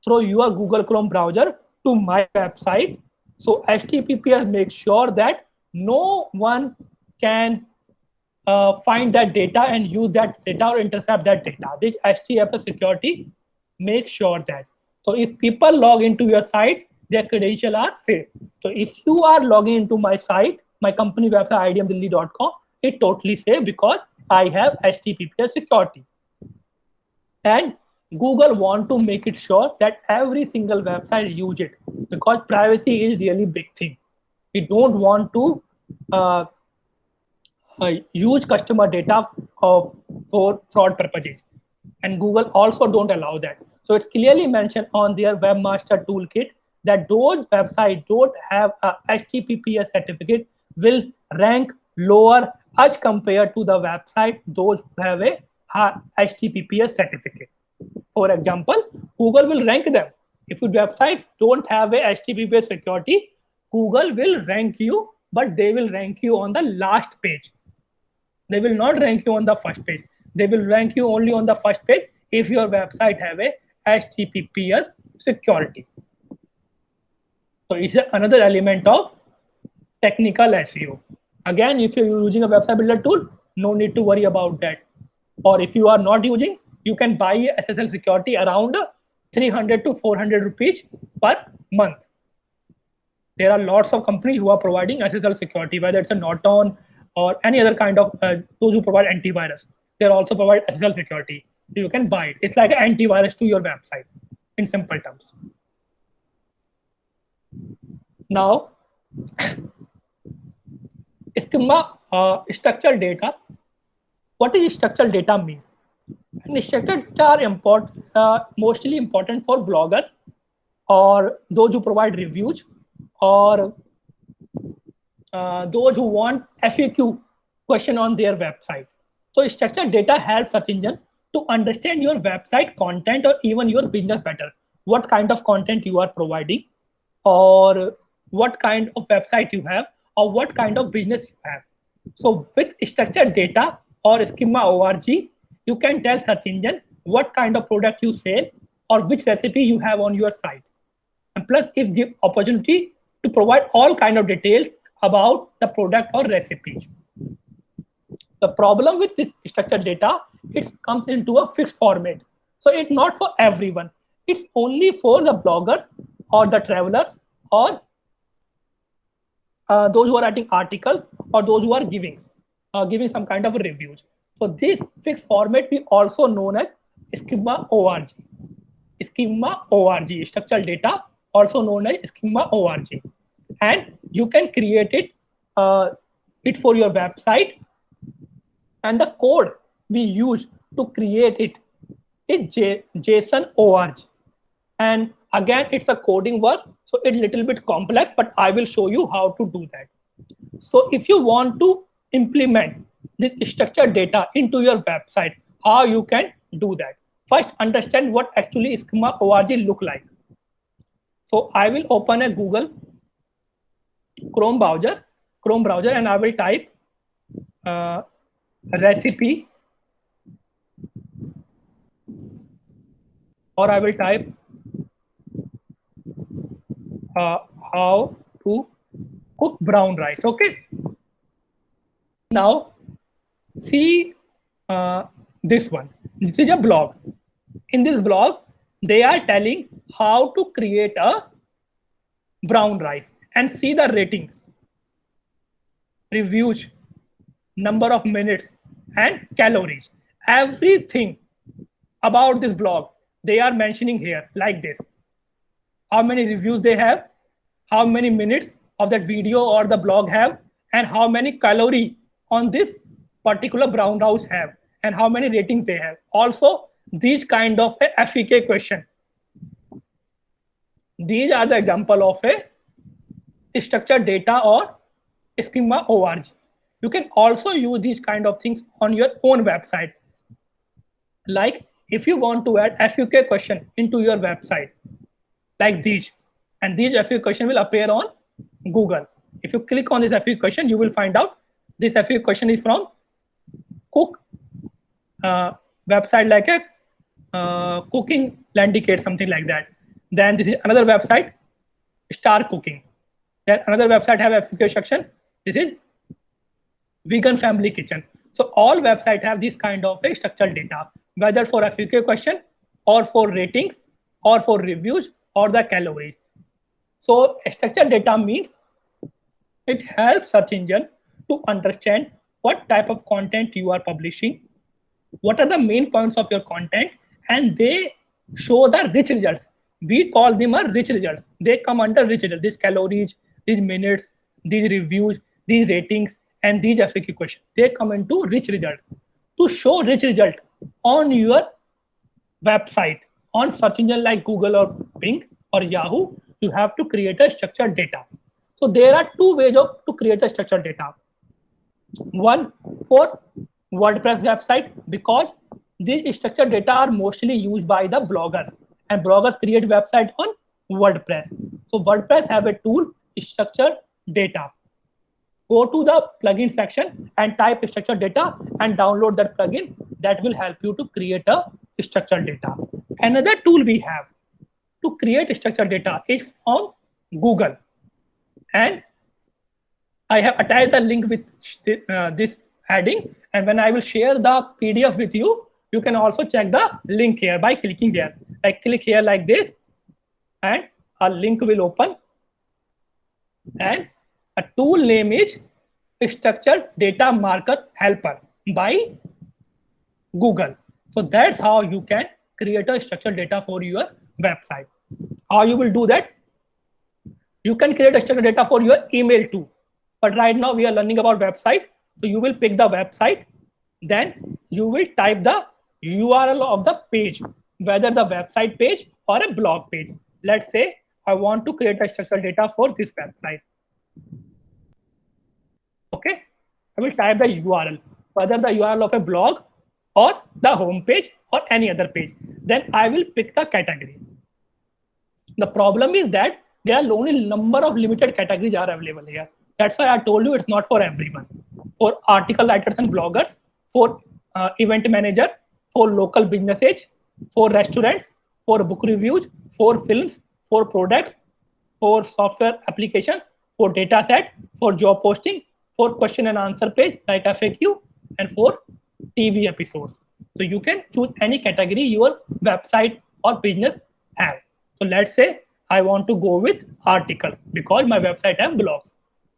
through your Google Chrome browser to my website. So HTTPS makes sure that no one can find that data and use that data or intercept that data. This HTTPS security makes sure that. So if people log into your site, their credentials are safe. So if you are logging into my site, my company website idmdelhi.com, it's totally safe because I have HTTPS security. And Google want to make it sure that every single website use it, because privacy is really big thing. We don't want to use customer data for fraud purposes, and Google also don't allow that. So it's clearly mentioned on their webmaster toolkit that those websites don't have a HTTPS certificate will rank lower as compared to the website those who have a HTTPS certificate. For example, Google will rank them. If your website don't have a HTTPS security, Google will rank you, but they will rank you on the last page. They will not rank you on the first page. They will rank you only on the first page if your website have a HTTPS security. So it's another element of technical SEO. Again, if you're using a website builder tool, no need to worry about that. Or if you are not using, you can buy SSL security around 300 to 400 rupees per month. There are lots of companies who are providing SSL security, whether it's a Norton or any other kind of those who provide antivirus. They also provide SSL security. So you can buy it. It's like an antivirus to your website in simple terms. Now, schema structured data. What is structured data means? And structured data are mostly important for bloggers or those who provide reviews or those who want FAQ question on their website. So structured data helps search engine to understand your website content or even your business better. What kind of content you are providing, or what kind of website you have, or what kind of business you have. So with structured data or schema org, you can tell search engine what kind of product you sell or which recipe you have on your site. And plus, it gives opportunity to provide all kind of details about the product or recipes. The problem with this structured data, it comes into a fixed format. So it's not for everyone. It's only for the bloggers or the travelers or those who are writing articles or those who are giving some kind of reviews. So this fixed format we also known as schema org. Schema org, structured data, also known as schema org. And you can create it for your website. And the code we use to create it is JSON org. And again, it's a coding work, so it's a little bit complex, but I will show you how to do that. So if you want to implement this structured data into your website, how you can do that? First, understand what actually schema org look like. So I will open a Google Chrome browser, and I will type recipe, or I will type how to cook brown rice. Okay. Now, see this one. This is a blog. In this blog, they are telling how to create a brown rice, and see the ratings, reviews, number of minutes, and calories. Everything about this blog they are mentioning here like this. How many reviews they have, how many minutes of that video or the blog have, and how many calorie on this particular brown house have, and how many ratings they have. Also, these kind of a FAQ question. These are the example of a structured data or schema org. You can also use these kind of things on your own website. Like if you want to add FAQ question into your website, like these, and these FAQ question will appear on Google. If you click on this FAQ question, you will find out this FAQ question is from Cook website, like a cooking Landicate, something like that. Then this is another website, Star Cooking. Then another website have FAQ section. This is Vegan Family Kitchen. So all websites have this kind of a structured data, whether for FAQ question or for ratings or for reviews or the calories. So structured data means it helps search engine to understand what type of content you are publishing, what are the main points of your content, and they show the rich results. We call them a rich results. They come under rich results. These calories, these minutes, these reviews, these ratings, and these FAQ questions. They come into rich results. To show rich result on your website, on search engine like Google or Bing or Yahoo, you have to create a structured data. So there are two ways to create a structured data. One for WordPress website, because these structured data are mostly used by the bloggers, and bloggers create website on WordPress. So WordPress have a tool, structured data. Go to the plugin section and type structured data and download that plugin. That will help you to create a structured data. Another tool we have to create structured data is on Google. And I have attached the link with this heading, and when I will share the PDF with you, you can also check the link here by clicking here. I click here like this, and a link will open, and a tool name is Structured Data Marker Helper by Google. So that's how you can create a structured data for your website. How you will do that? You can create a structured data for your email too. But right now we are learning about website. So you will pick the website, then you will type the URL of the page, whether the website page or a blog page. Let's say I want to create a structured data for this website. Okay, I will type the URL, whether the URL of a blog or the home page or any other page. Then I will pick the category. The problem is that there are only number of limited categories are available here. That's why I told you it's not for everyone. For article writers and bloggers, for event managers, for local businesses, for restaurants, for book reviews, for films, for products, for software applications, for data set, for job posting, for question and answer page like FAQ, and for TV episodes. So you can choose any category your website or business has. So let's say I want to go with articles because my website has blogs.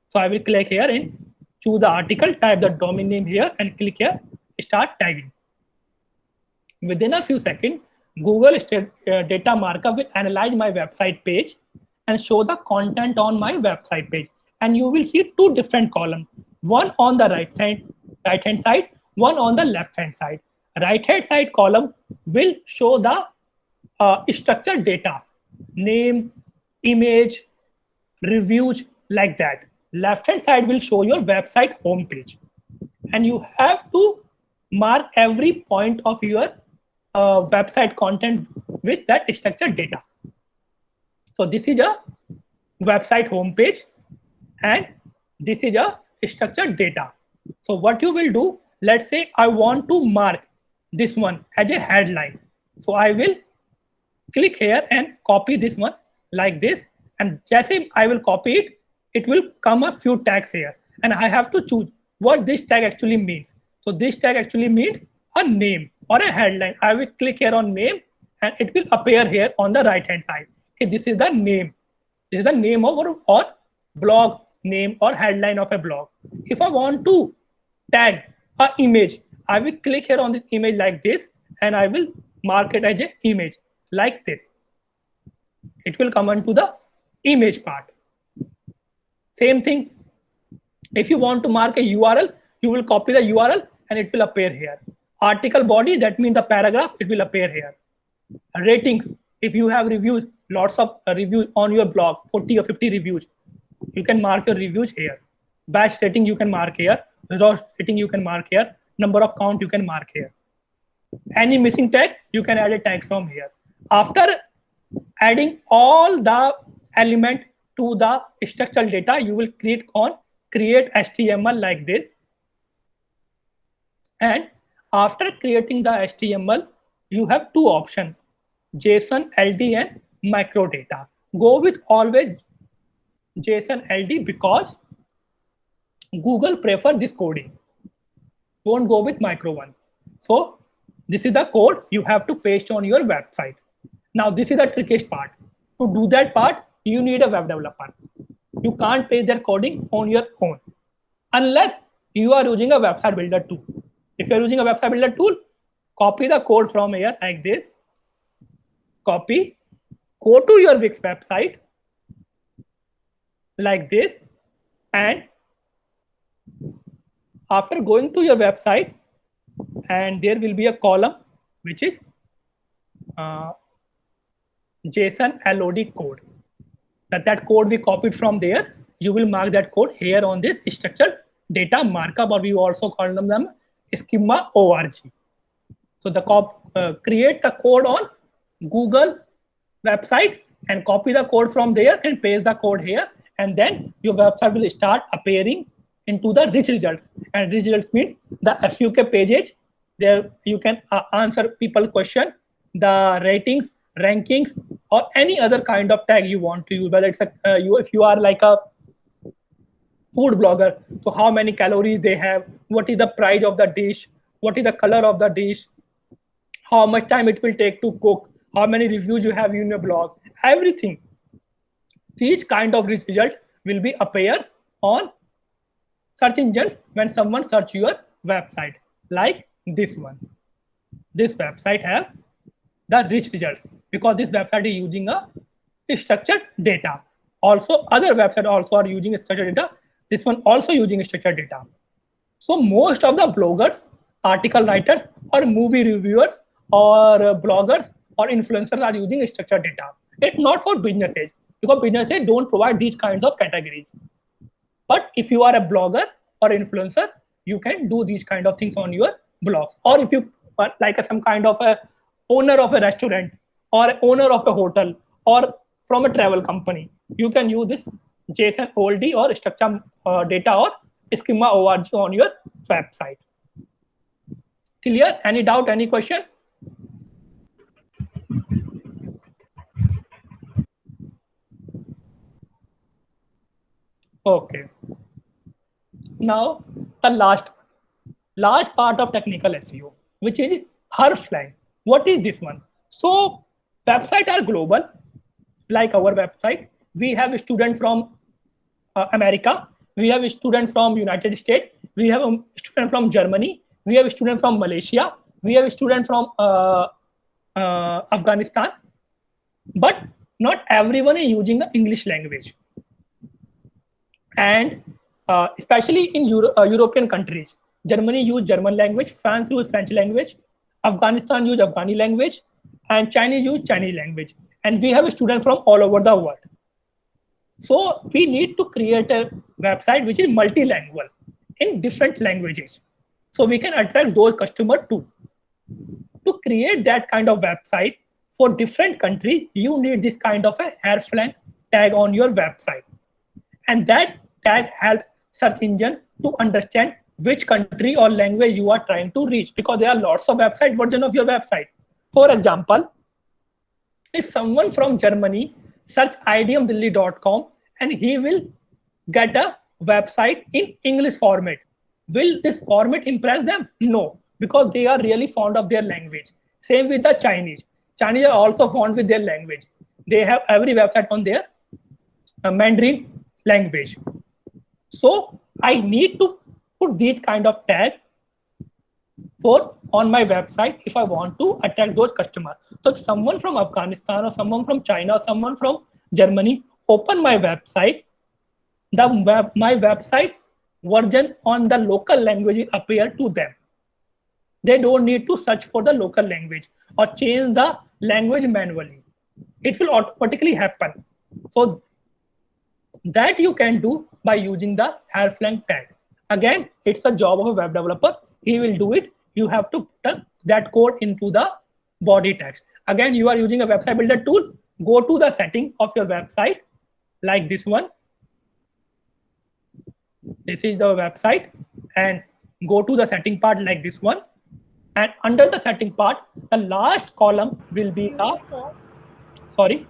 So I will click here and choose the article, type the domain name here and click here, start tagging. Within a few seconds, Google Data Markup will analyze my website page and show the content on my website page. And you will see two different columns, one on the right hand side, one on the left hand side. Right hand side column will show the structured data, name, image, reviews, like that. Left hand side will show your website homepage, and you have to mark every point of your website content with that structured data. So this is a website homepage, and this is a structured data. So what you will do, let's say I want to mark this one as a headline. So I will click here and copy this one like this, and just I will copy it, it will come a few tags here, and I have to choose what this tag actually means. So this tag actually means a name or a headline. I will click here on name, and it will appear here on the right hand side. Okay, this is the name. This is the name of or blog name or headline of a blog. If I want to tag an image, I will click here on this image like this, and I will mark it as an image like this. It will come onto the image part. Same thing, if you want to mark a URL, you will copy the URL and it will appear here. Article body, that means the paragraph, it will appear here. Ratings, if you have reviews, lots of reviews on your blog, 40 or 50 reviews, you can mark your reviews here. Batch rating you can mark here. Resource rating you can mark here. Number of count you can mark here. Any missing tag, you can add a tag from here. After adding all the element to the structural data, you will create HTML like this. And after creating the HTML, you have two options, JSON, LD, and micro data. Go with always JSON, LD because Google prefer this coding. Don't go with micro one. So this is the code you have to paste on your website. Now this is the trickiest part. To do that part, you need a web developer. You can't paste their coding on your own unless you are using a website builder tool. If you are using a website builder tool, copy the code from here like this. Copy, go to your Wix website like this, and after going to your website, and there will be a column which is JSON LOD code. That code we copied from there, you will mark that code here on this structured data markup, or we also call them schema org. So the create the code on Google website and copy the code from there and paste the code here, and then your website will start appearing into the rich results. And rich results means the FUK pages. There you can answer people question, the ratings, rankings, or any other kind of tag you want to use. Whether it's if you are like a food blogger. So how many calories they have, what is the price of the dish, what is the color of the dish, how much time it will take to cook, how many reviews you have in your blog, everything. These kind of result will be appears on search engines when someone search your website, like this one. This website have the rich results because this website is using a structured data. Also, other websites also are using structured data. This one also using structured data. So most of the bloggers, article writers, or movie reviewers, or bloggers or influencers are using structured data. It's not for businesses because businesses don't provide these kinds of categories. But if you are a blogger or influencer, you can do these kind of things on your blogs. Or if you are like some kind of a owner of a restaurant or owner of a hotel or from a travel company, you can use this JSON OLD or structure data or schema org on your website. Clear? Any doubt? Any question? Okay. Now the last part of technical SEO, which is Herflang. What is this one? So websites are global, like our website. We have a student from America. We have a student from United States. We have a student from Germany. We have a student from Malaysia. We have a student from Afghanistan. But not everyone is using the English language. And especially in European countries, Germany use German language, France use French language, Afghanistan use Afghani language, and Chinese use Chinese language. And we have a student from all over the world. So we need to create a website which is multilingual in different languages. So we can attract those customers too. To create that kind of website for different countries, you need this kind of a Herflang tag on your website. And that tag helps search engine to understand which country or language you are trying to reach, because there are lots of website version of your website. For example, if someone from Germany search idmdelhi.com and he will get a website in English format, will this format impress them? No, because they are really fond of their language. Same with the Chinese. Chinese are also fond with their language. They have every website on their Mandarin language. So I need to put these kind of tag on my website if I want to attract those customers. So if someone from Afghanistan or someone from China or someone from Germany open my website, my website version on the local language will appear to them. They don't need to search for the local language or change the language manually. It will automatically happen. So that you can do by using the Herflang tag. Again, it's a job of a web developer. He will do it. You have to put that code into the body text. Again, you are using a website builder tool. Go to the setting of your website like this one. This is the website, and go to the setting part like this one. And under the setting part, the last column will be the. Sorry.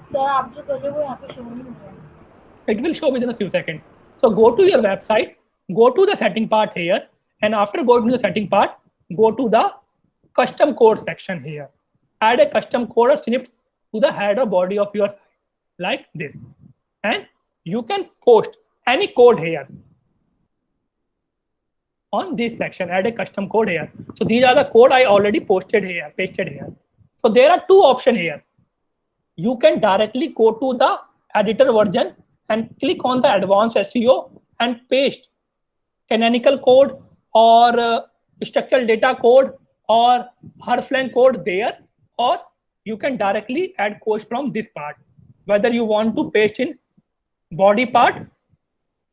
Sir, आप जो कर रहे हो वो यहाँ पे show नहीं हो रहा है. It will show within a few seconds. So go to your website, go to the setting part here, and after going to the setting part, go to the custom code section here. Add a custom code or snippet to the header body of your site like this. And you can post any code here on this section. Add a custom code here. So these are the code I already pasted here. So there are two options here. You can directly go to the editor version and click on the advanced SEO and paste canonical code or structural data code or Herflang code there, or you can directly add codes from this part. Whether you want to paste in body part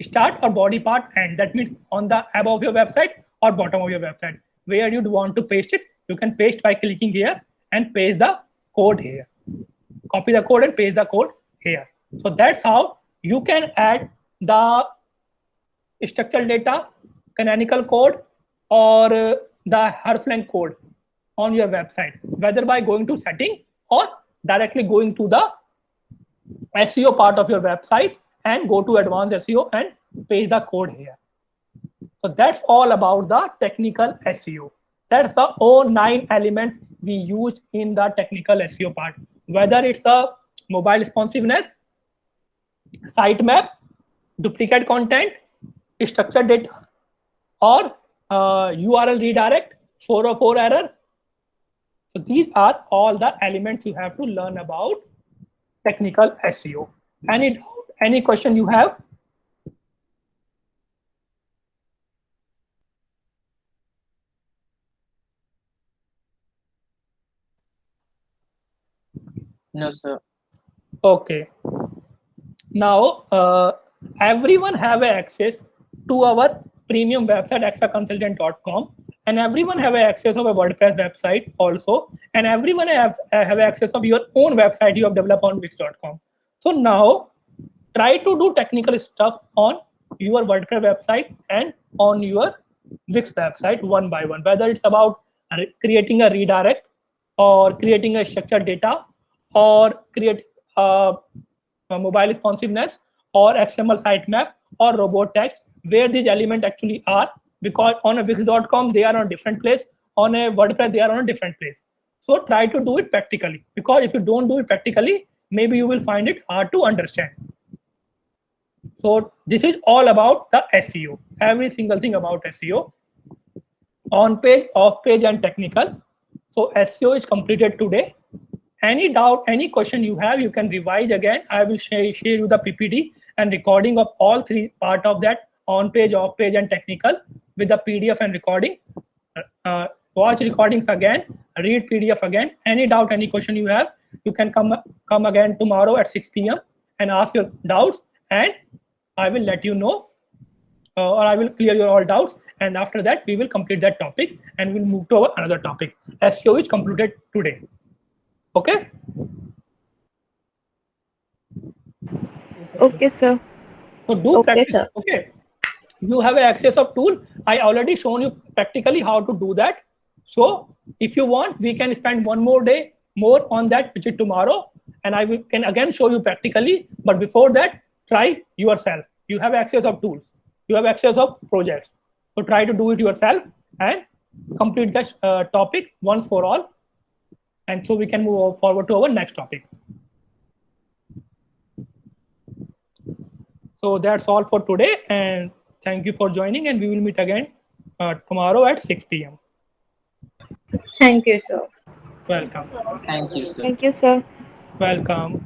start or body part end, that means on the above your website or bottom of your website. Where you'd want to paste it, you can paste by clicking here and paste the code here. Copy the code and paste the code here. So that's how you can add the structural data, canonical code, or the Herflang code on your website, whether by going to setting or directly going to the SEO part of your website and go to advanced SEO and paste the code here. So that's all about the technical SEO. That's the all 9 elements we used in the technical SEO part. Whether it's a mobile responsiveness, sitemap, duplicate content, structured data, or URL redirect, 404 error. So these are all the elements you have to learn about technical SEO. Any doubt, any question you have? No, sir. Okay. Now, everyone have access to our premium website, exaconsultant.com, and everyone have access of a WordPress website also, and everyone have access of your own website you have developed on Wix.com. So now, try to do technical stuff on your WordPress website and on your Wix website one by one, whether it's about creating a redirect or creating a structured data or create mobile responsiveness or XML sitemap or robot text, where these elements actually are, because on a Wix.com they are on a different place, on a WordPress they are on a different place. So try to do it practically, because if you don't do it practically, maybe you will find it hard to understand. So this is all about the SEO, every single thing about SEO, on page, off page, and technical. So SEO is completed today. Any doubt, any question you have, you can revise again. I will share you the PPT and recording of all 3 part of that, on page, off page, and technical, with the PDF and recording. Watch recordings again, read PDF again. Any doubt, any question you have, you can come again tomorrow at 6 p.m. and ask your doubts, and I will let you know, or I will clear your all doubts. And after that, we will complete that topic and we'll move to another topic. SEO is completed today. Okay? Okay, sir. So do Okay, practice. sir. Okay. You have access of tool. I already shown you practically how to do that. So if you want, we can spend one more day more on that, which is tomorrow, and I can again show you practically. But before that, try yourself. You have access of tools. You have access of projects. So try to do it yourself and complete the topic once for all. And so we can move forward to our next topic. So that's all for today, and thank you for joining, and we will meet again tomorrow at 6 p.m. Thank you, sir. Welcome. Thank you, sir. Thank you, sir. Welcome.